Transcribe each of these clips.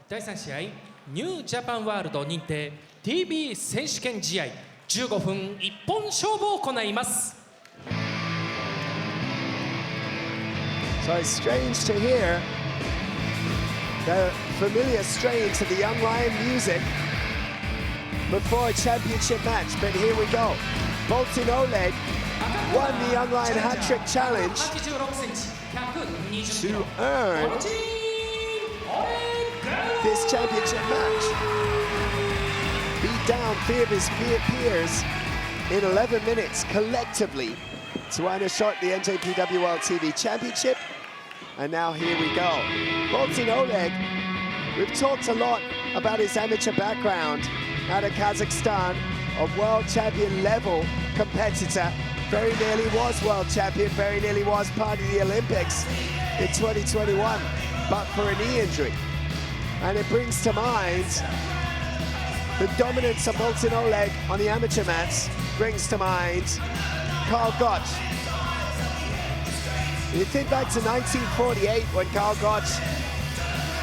第3試合ニュージャパンワールド認定 TV 選手権試合15分一本勝負を行います。 So it's strange to hear the familiar strains of the Young Lion music before a championship match, but here we go. Boltin Oleg won the Young Lion hat-trick challenge to earn this championship match. Beat down 3 of his peers in 11 minutes collectively to earn a shot at the NJPW World TV Championship. And now here we go. Boltin Oleg, we've talked a lot about his amateur background out of Kazakhstan, a world champion level competitor. Very nearly was world champion, very nearly was part of the Olympics in 2021, but for a knee injury. And it brings to mind the dominance of Boltin Oleg on the amateur mats, brings to mind Karl Gott. You think back to 1948 when Karl Gott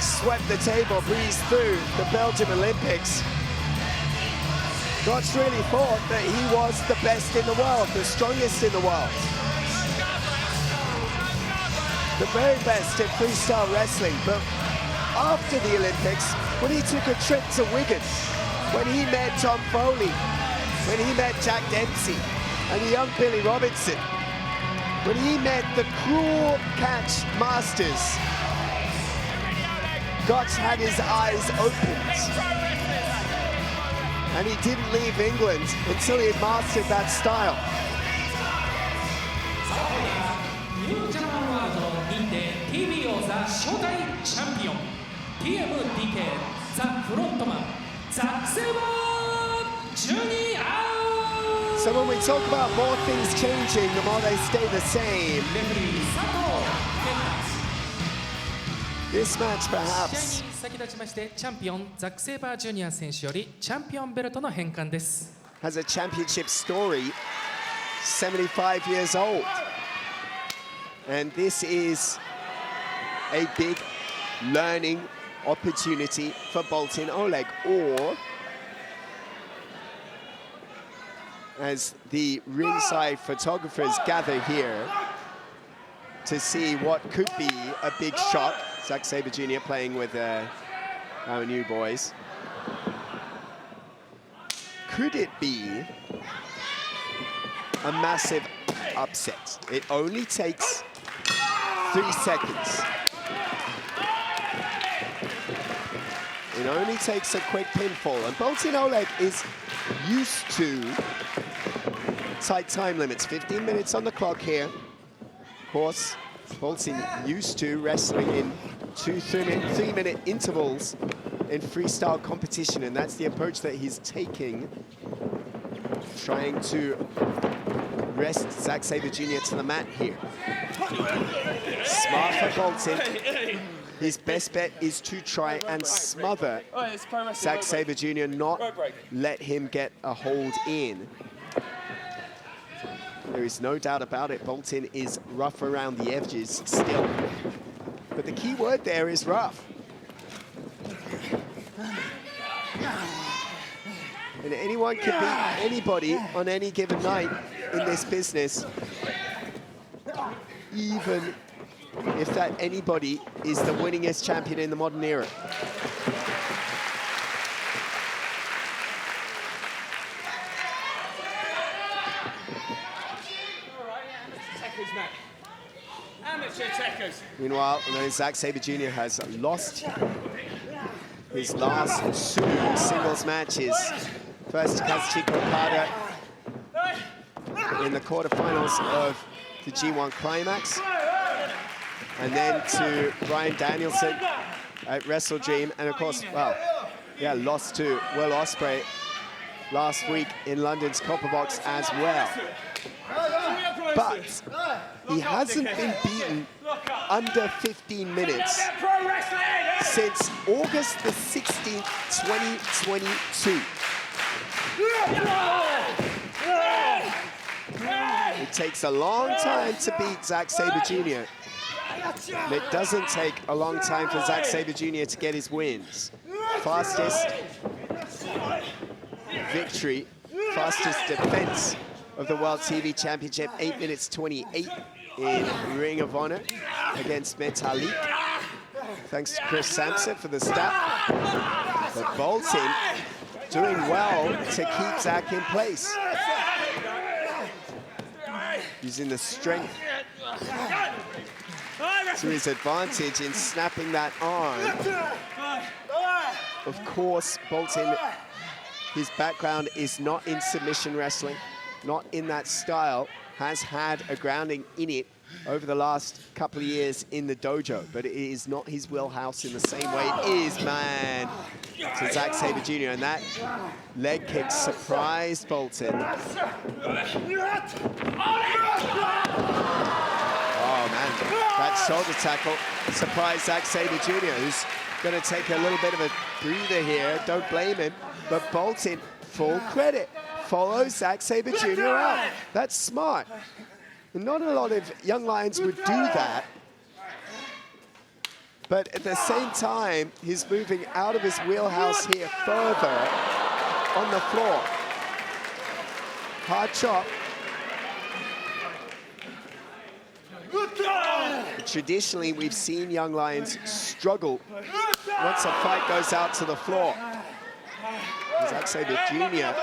swept the table, breezed through the Belgium Olympics. Gott's really thought that he was the best in the world, the strongest in the world. The very best in freestyle wrestling, but after the Olympics, when he took a trip to Wigan, when he met Tom Foley, when he met Jack Dempsey and the young Billy Robinson, when he met the cruel catch masters, Gott had his eyes opened. And he didn't leave England until he had mastered that style. New Japan World 認定 TBO ザ初代チャンピオン TMDK ザ・フロントマン Zack Sabre Jr. So when we talk about more things changing, the more they stay the same. This match perhaps 先立ちましてチャンピオンザック・セイバージュニア選手よりチャンピオンベルトの返還です。 has a championship story, 75 years old. And this is a big learning opportunity for Boltin Oleg, or as the ringside photographers gather here to see what could be a big shot. Zack Sabre Jr. playing with our new boys. Could it be a massive upset? It only takes 3 seconds. It only takes a quick pinfall. And Boltin Oleg is used to tight time limits. 15 minutes on the clock here. Of course, Boltin used to wrestling in 2-3-minute intervals in freestyle competition, and that's the approach that he's taking, trying to rest Zack Sabre Jr. to the mat here. Smart for Boltin. His best bet is to try and smother Zack Sabre Jr., not let him get a hold in. There is no doubt about it, Boltin is rough around the edges still. But the key word there is rough. And anyone can beat anybody on any given night in this business, even if that anybody is the winningest champion in the modern era. Meanwhile, Zack Sabre Jr. has lost his last 2 singles matches. First to Kazuchika Okada in the quarterfinals of the G1 Climax, and then to Bryan Danielson at Wrestle Dream, and of course, well, yeah, lost to Will Ospreay last week in London's Copper Box as well. But he hasn't been beaten under 15 minutes since August the 16th, 2022. It takes a long time to beat Zack Sabre Jr. And it doesn't take a long time for Zack Sabre Jr. to get his wins. Fastest victory, fastest defense of the World TV Championship, 8 minutes 28 in Ring of Honor against Metalik. Thanks to Chris Sampson for the stat. But Boltin doing well to keep Zack in place. Using the strength to his advantage in snapping that arm. Of course, Boltin, his background is not in submission wrestling, not in that style, has had a grounding in it over the last couple of years in the dojo, but it is not his wheelhouse in the same way it is, man, to Zack Sabre Jr. And that leg kick surprised Boltin. Oh, man, that shoulder tackle surprised Zack Sabre Jr., who's going to take a little bit of a breather here. Don't blame him, but Boltin, full credit, follows Zack Sabre Jr. out. That's smart. Not a lot of young lions would do that, but at the same time, he's moving out of his wheelhouse here further on the floor. Hard chop. Traditionally, we've seen young lions struggle once a fight goes out to the floor. Zack Sabre Jr.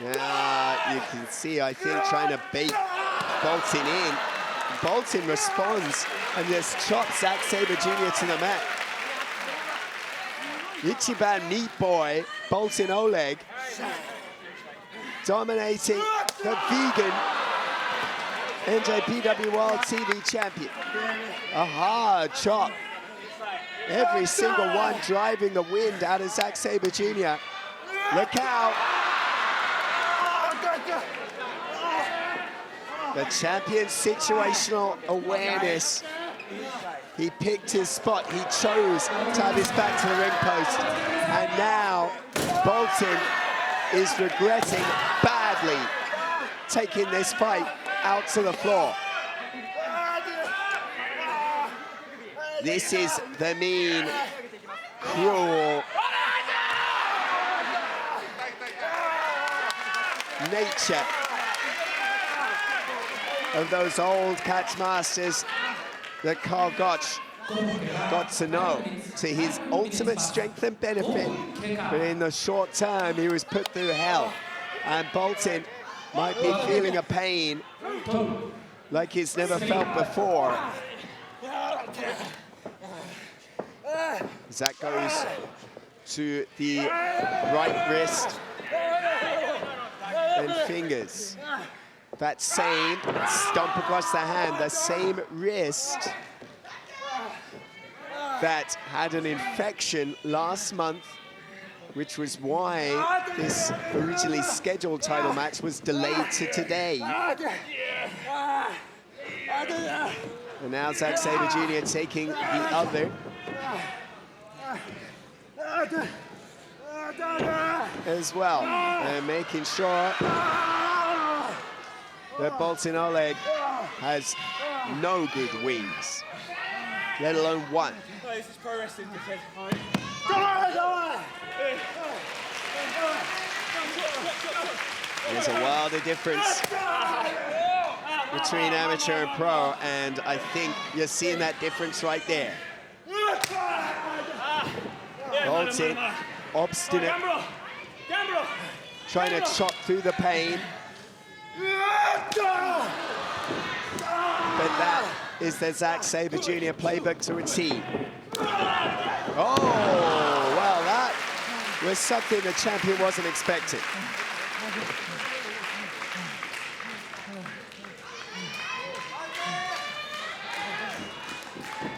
Yeah, you can see, I think, trying to bait Boltin in. Boltin responds and just chops Zack Sabre Jr. to the mat. Ichiban Meat Boy, Boltin Oleg, dominating the vegan NJPW World TV champion. A hard chop. Every single one driving the wind out of Zack Sabre Jr. Look out. The champion's situational awareness. He picked his spot. He chose to have his back to the ring post. And now Boltin is regretting badly taking this fight out to the floor. This is the mean, cruel nature of those old catch masters that Carl Gotch got to know to his ultimate strength and benefit. But in the short term, he was put through hell. And Boltin might be feeling a pain like he's never felt before. Zack goes to the right wrist and fingers. That same stomp across the hand, the same wrist that had an infection last month, which was why this originally scheduled title match was delayed to today. And now Zack Sabre Jr. taking the other. As well, and making sure that Boltin Oleg has no good wings, let alone one. This is pro wrestling, There's a world of difference between amateur and pro, and I think you're seeing that difference right there. Boltin, obstinate, trying to chop through the pain. But that is the Zack Sabre Jr. playbook to a T. Oh, well, that was something the champion wasn't expecting.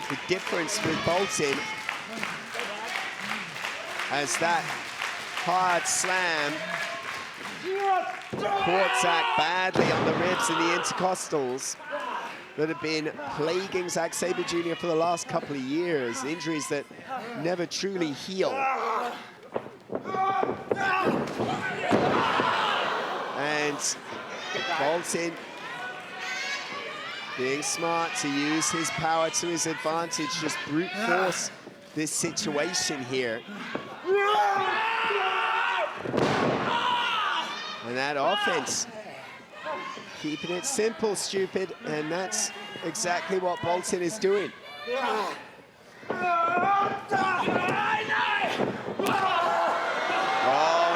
The difference with Boltin as that hard slam caught Zack badly on the ribs and the intercostals that have been plaguing Zack Sabre Jr. for the last couple of years, injuries that never truly heal. Boltin being smart to use his power to his advantage, just brute force this situation here. And that offense, keeping it simple, stupid, and that's exactly what Boltin is doing. Oh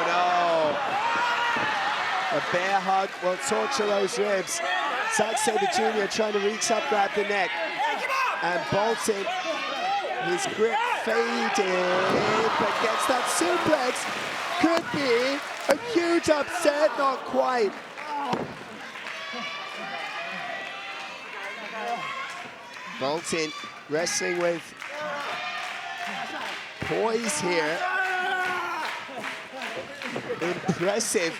no! A bear hug will torture those ribs. Zack Sabre Jr. trying to reach up, grab the neck. And Boltin, his grip faded, but gets that suplex. Could be a huge upset, not quite. Boltin wrestling with poise here. Impressive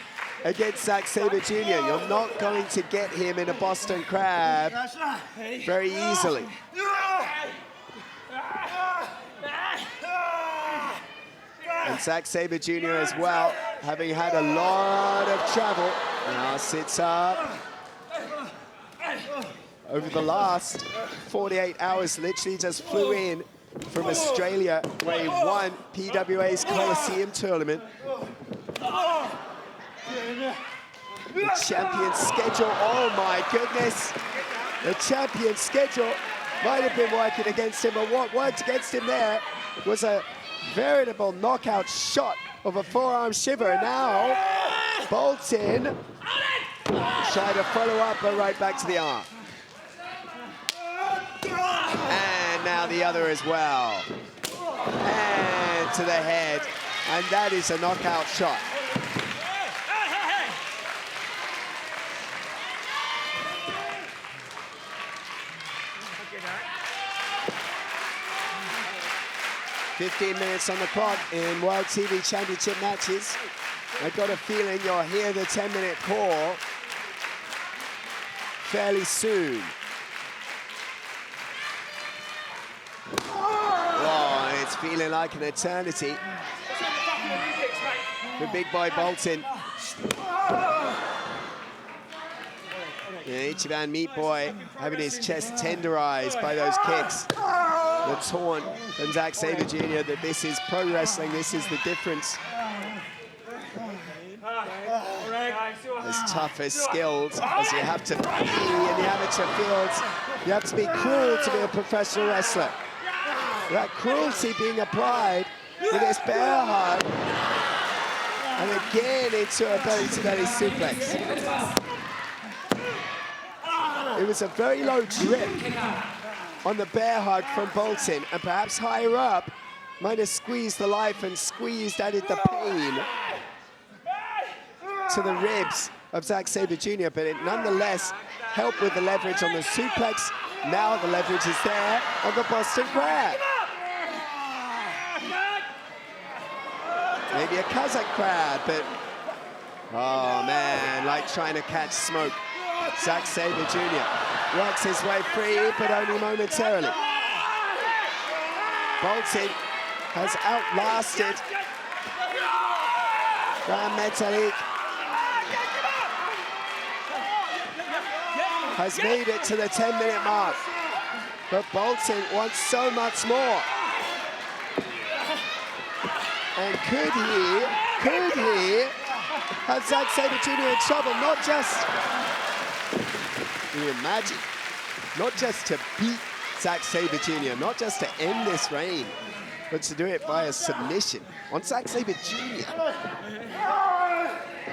against Zack Sabre Jr. You're not going to get him in a Boston Crab very easily. And Zack Sabre Jr. as well, having had a lot of travel, now sits up. Over the last 48 hours, literally just flew in from Australia, where he won PWA's Coliseum tournament. The champion schedule, oh my goodness. The champion schedule might have been working against him, but what worked against him there was a veritable knockout shot of a forearm shiver. Now, Boltin tried to follow up, but right back to the arm. And now the other as well. And to the head. And that is a knockout shot. "15 minutes on the clock in World TV Championship matches. I got a feeling you'll hear the 10-minute call fairly soon." Oh, it's feeling like an eternity for big boy Boltin. The Ichiban Meat Boy having his chest tenderized by those kicks. The taunt from Zack Sabre Jr. that this is pro wrestling, this is the difference. As tough, as skilled as you have to be in the amateur fields, you have to be cruel to be a professional wrestler. That cruelty being applied with this bear hug, and again into a belly-to-belly suplex. It was a very low drip on the bear hug from Boltin, and perhaps higher up might have squeezed the life and added the pain to the ribs of Zack Sabre Jr., but it nonetheless helped with the leverage on the suplex. Now the leverage is there on the Boston Crab. Maybe a Kazakh crab, but oh man, like trying to catch smoke. Zack Sabre Jr. works his way free, but only momentarily. Boltin has outlasted Grand Metalik. Has made it to the 10-minute mark, but Boltin wants so much more. And could he have Zack Sabre Jr. in trouble? Not just, can you imagine, not just to beat Zack Sabre Jr., not just to end this reign, but to do it via submission on Zack Sabre Jr.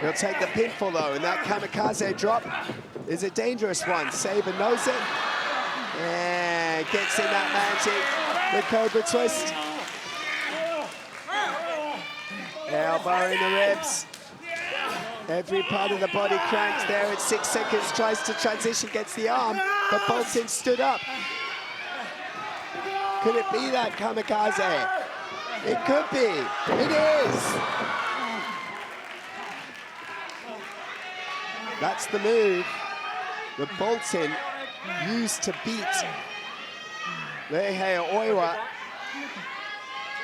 He'll take the pinfall though, and that kamikaze drop is a dangerous one. Sabre knows it, and gets in that magic, the Cobra twist. Elbow in the ribs. Every part of the body cranked there at 6 seconds, tries to transition, gets the arm, but Boltin stood up. Could it be that kamikaze? It could be. It is. That's the move that Boltin used to beat Leihei Oiwa,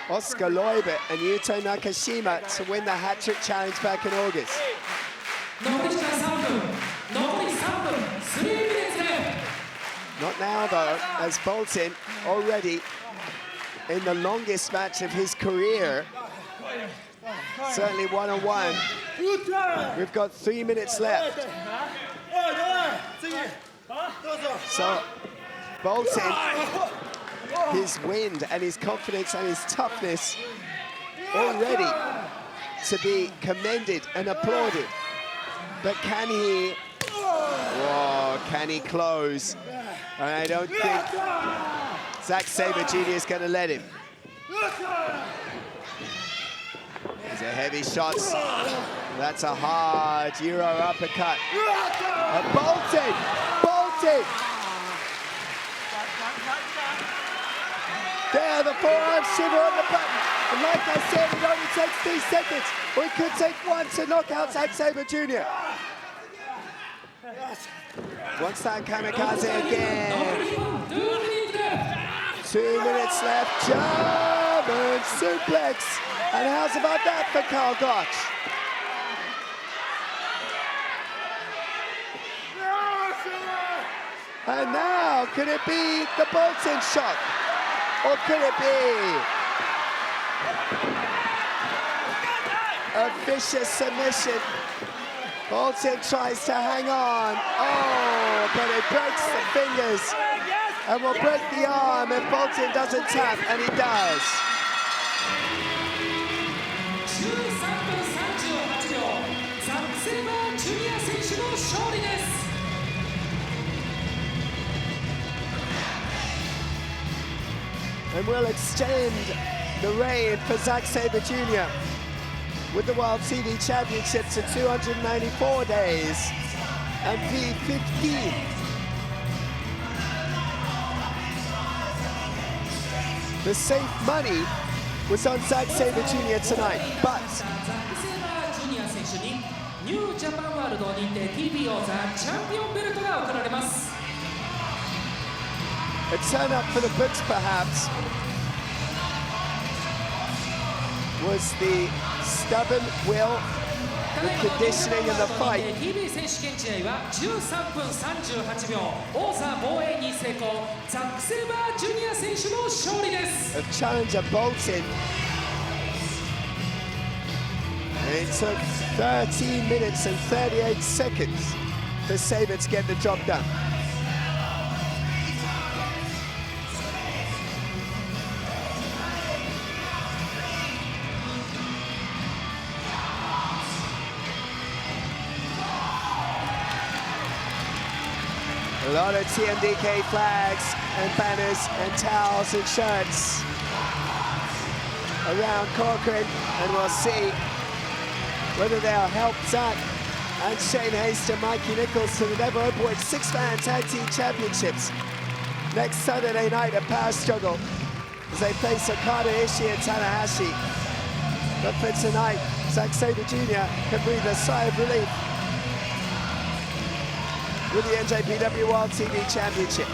Oscar Leube and Yuto Nakashima to win the hat-trick challenge back in August. 3 minutes left. Not now, though, as Boltin already in the longest match of his career. Certainly one-on-one. We've got 3 minutes left. So Boltin, his wind and his confidence and his toughness already to be commended and applauded. But can he close? And I don't think Zack Sabre Jr. is going to let him. These are heavy shots. That's a hard Euro uppercut. And Boltin! There, the forearm shiver on the button. And like I said, it only takes 3 seconds. Or it could take 1 to knock out Zack Sabre Jr. Wants that kamikaze again. 2 minutes left. German suplex. And how's about that for Karl Gotch? And now, could it be the Boltin shot? Or could it be a vicious submission? Boltin tries to hang on. Oh, but it breaks the fingers and will break the arm if Boltin doesn't tap, and he does. And we'll extend the reign for Zack Sabre Jr. with the World TV Championship to 294 days and P15. The safe money was on Zack Sabre Jr. tonight, but New Japan World 認定 TBO ザ・チャンピオンベルトが贈られます。a turn up for the books, perhaps, was the stubborn will, the conditioning and the fight. TV 選手権試合は13分38秒、王座防衛に成功、ザック・セイバージュニア選手の勝利です。Of challenger Boltin. And it took 13 minutes and 38 seconds for Sabre to get the job done. A lot of TMDK flags and banners and towels and shirts around Korakuen, and we'll see whether they'll help Zack and Shane Haste and Mikey Nichols to the Never Openweight 6-man Tag Team Championships next Saturday night at Power Struggle as they face Okada, Ishii and Tanahashi. But for tonight, Zack Sabre Jr. can breathe a sigh of relief with the NJPW World TV Championship.